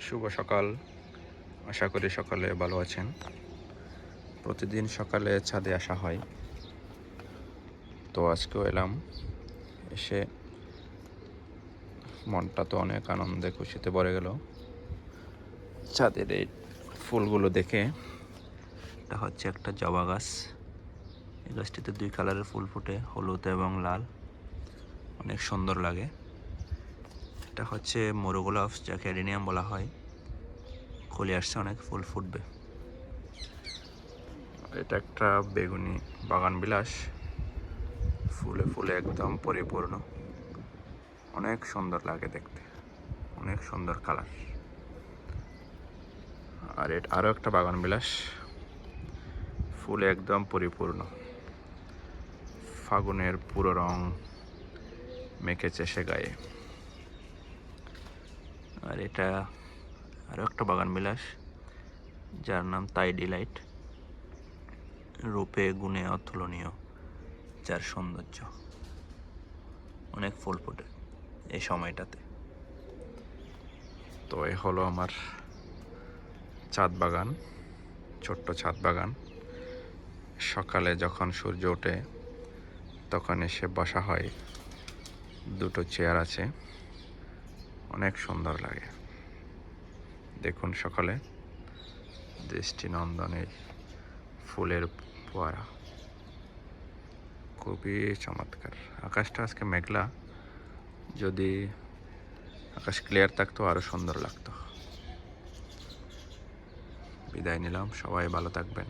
শুভ সকাল। আশা করি সকালে ভালো আছেন। প্রতিদিন সকালে ছাদে আসা হয়, তো আজকেও এলাম। এসে মনটা তো অনেক আনন্দে খুশিতে ভরে গেল। ছাদের এই ফুলগুলো দেখে। এটা হচ্ছে একটা জবা গাছ। এই গাছটিতে 2 কালারের ফুল ফুটে, হলুদ এবং লাল। অনেক সুন্দর লাগে। এটা হচ্ছে মোরোগোলাপস, যাকে অ্যাডেনিয়াম বলা হয়। কলি আসছে, অনেক ফুল ফুটবে। এটা একটা বেগুনি বাগান বিলাস, ফুলে ফুলে একদম পরিপূর্ণ। অনেক সুন্দর লাগে দেখতে, অনেক সুন্দর কালার। আর এটা আরও একটা বাগান বিলাস, ফুলে একদম পরিপূর্ণ। ফাগুনের পুরো রং মেখেছে সে গায়ে। আর এটা আরও একটা বাগান বিলাস, যার নাম তাই ডিলাইট। রূপে গুণে অতুলনীয় যার সৌন্দর্য। অনেক ফুল ফোটে এই সময়টাতে। তো এ হলো আমার ছাদ বাগান, ছোট্ট ছাদ বাগান। সকালে যখন সূর্য ওঠে তখন এসে বসা হয়। 2টো চেয়ার আছে, অনেক সুন্দর লাগে। দেখুন সকালে দৃষ্টিনন্দন এই ফুলের ফোয়ারা, খুবই চমৎকার। আকাশটা আজকে মেঘলা, যদি আকাশ ক্লিয়ার থাকতো আরও সুন্দর লাগতো। বিদায় নিলাম, সবাই ভালো থাকবেন।